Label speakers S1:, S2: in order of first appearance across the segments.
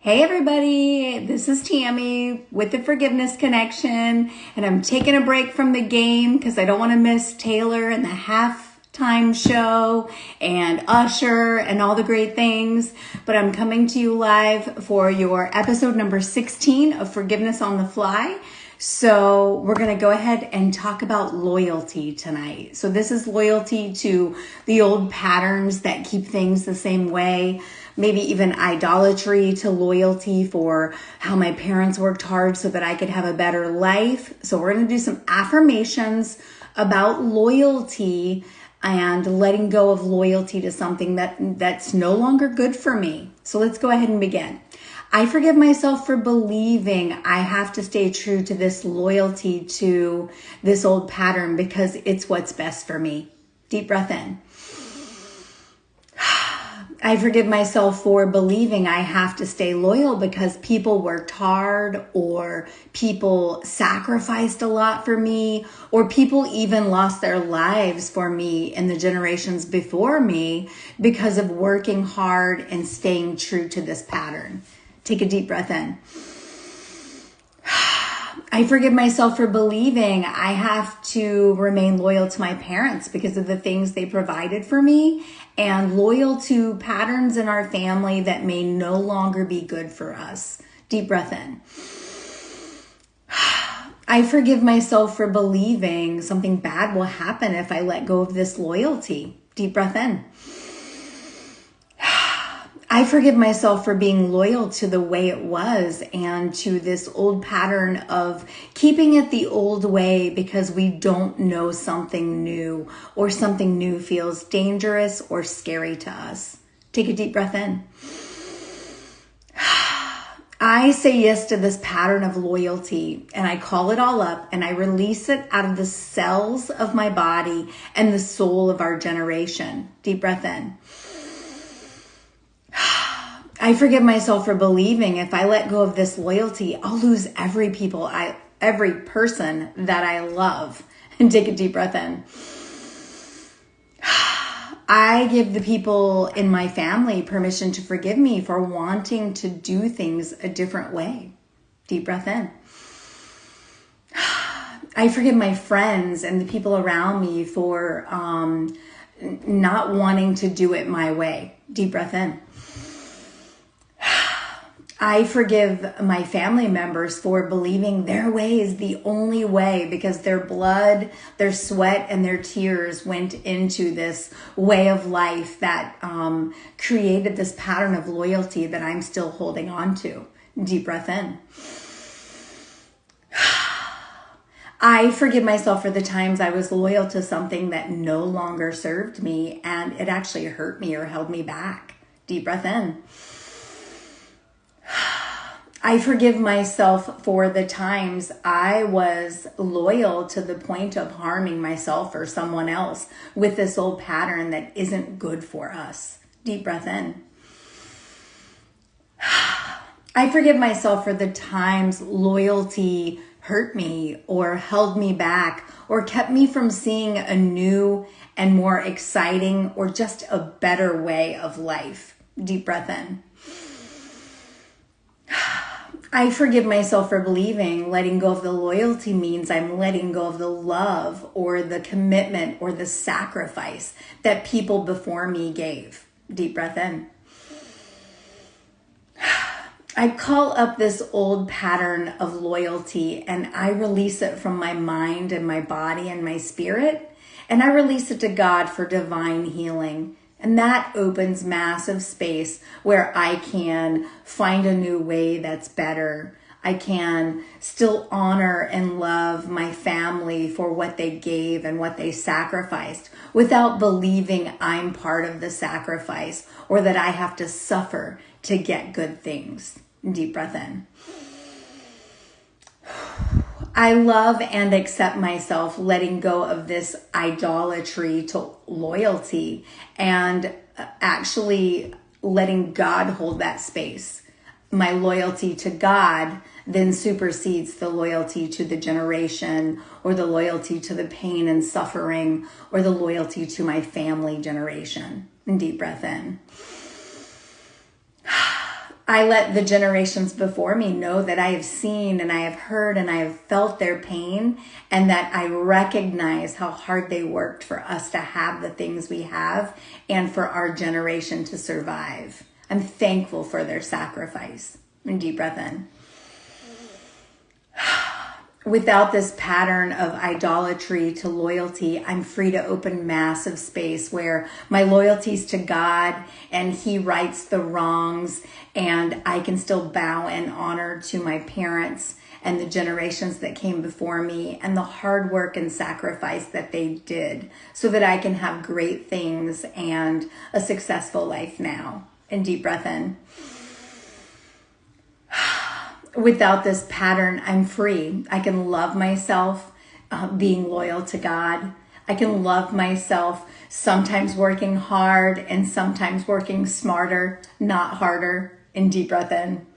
S1: Hey everybody, this is Tammy with the Forgiveness Connection, and I'm taking a break from the game because I don't want to miss Taylor and the halftime show and Usher and all the great things, but I'm coming to you live for your episode number 16 of Forgiveness on the Fly. So we're going to go ahead and talk about loyalty tonight. So this is loyalty to the old patterns that keep things the same way. Maybe even idolatry to loyalty for how my parents worked hard so that I could have a better life. So we're going to do some affirmations about loyalty and letting go of loyalty to something that's no longer good for me. So let's go ahead and begin. I forgive myself for believing I have to stay true to this loyalty to this old pattern because it's what's best for me. Deep breath in. I forgive myself for believing I have to stay loyal because people worked hard, or people sacrificed a lot for me, or people even lost their lives for me in the generations before me because of working hard and staying true to this pattern. Take a deep breath in. I forgive myself for believing I have to remain loyal to my parents because of the things they provided for me, and loyal to patterns in our family that may no longer be good for us. Deep breath in. I forgive myself for believing something bad will happen if I let go of this loyalty. Deep breath in. I forgive myself for being loyal to the way it was and to this old pattern of keeping it the old way because we don't know something new, or something new feels dangerous or scary to us. Take a deep breath in. I say yes to this pattern of loyalty, and I call it all up and I release it out of the cells of my body and the soul of our generation. Deep breath in. I forgive myself for believing if I let go of this loyalty, I'll lose every person that I love. And take a deep breath in. I give the people in my family permission to forgive me for wanting to do things a different way. Deep breath in. I forgive my friends and the people around me for not wanting to do it my way. Deep breath in. I forgive my family members for believing their way is the only way because their blood, their sweat, and their tears went into this way of life that created this pattern of loyalty that I'm still holding on to. Deep breath in. I forgive myself for the times I was loyal to something that no longer served me and it actually hurt me or held me back. Deep breath in. I forgive myself for the times I was loyal to the point of harming myself or someone else with this old pattern that isn't good for us. Deep breath in. I forgive myself for the times loyalty hurt me or held me back or kept me from seeing a new and more exciting or just a better way of life. Deep breath in. I forgive myself for believing letting go of the loyalty means I'm letting go of the love or the commitment or the sacrifice that people before me gave. Deep breath in. I call up this old pattern of loyalty and I release it from my mind and my body and my spirit, and I release it to God for divine healing. And that opens massive space where I can find a new way that's better. I can still honor and love my family for what they gave and what they sacrificed without believing I'm part of the sacrifice or that I have to suffer to get good things. Deep breath in. I love and accept myself letting go of this idolatry to loyalty and actually letting God hold that space. My loyalty to God then supersedes the loyalty to the generation or the loyalty to the pain and suffering or the loyalty to my family generation. And deep breath in. I let the generations before me know that I have seen and I have heard and I have felt their pain, and that I recognize how hard they worked for us to have the things we have and for our generation to survive. I'm thankful for their sacrifice. And deep breath in. Without this pattern of idolatry to loyalty, I'm free to open massive space where my loyalty is to God and He rights the wrongs, and I can still bow in honor to my parents and the generations that came before me and the hard work and sacrifice that they did so that I can have great things and a successful life now. And deep breath in. Without this pattern, I'm free. I can love myself, being loyal to God. I can love myself, sometimes working hard and sometimes working smarter, not harder. And deep breath in.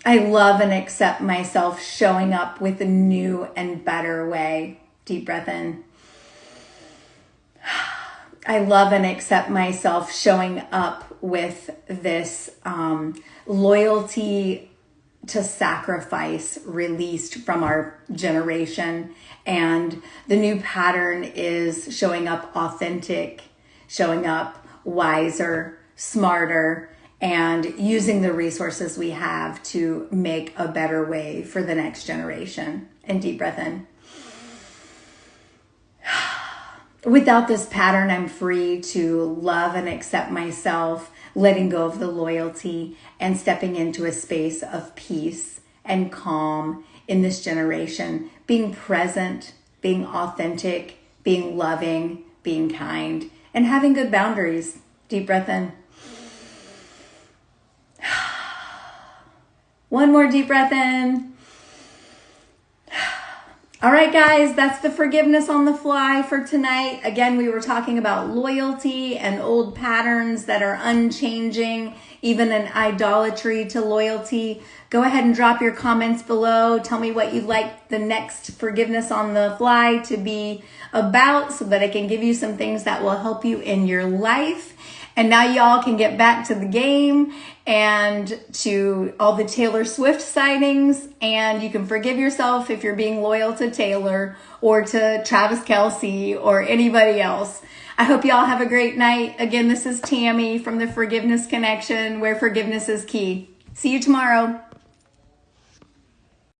S1: I love and accept myself showing up with a new and better way. Deep breath in. I love and accept myself showing up with this loyalty to sacrifice released from our generation. And the new pattern is showing up authentic, showing up wiser, smarter, and using the resources we have to make a better way for the next generation. And deep breath in. Without this pattern, I'm free to love and accept myself, letting go of the loyalty and stepping into a space of peace and calm in this generation, being present, being authentic, being loving, being kind, and having good boundaries. Deep breath in. One more deep breath in. All right, guys, that's the forgiveness on the fly for tonight. Again, we were talking about loyalty and old patterns that are unchanging, even an idolatry to loyalty. Go ahead and drop your comments below. Tell me what you'd like the next forgiveness on the fly to be about so that I can give you some things that will help you in your life. And now y'all can get back to the game and to all the Taylor Swift sightings, and you can forgive yourself if you're being loyal to Taylor or to Travis Kelce or anybody else. I hope y'all have a great night. Again, this is Tammy from the Forgiveness Connection, where forgiveness is key. See you tomorrow.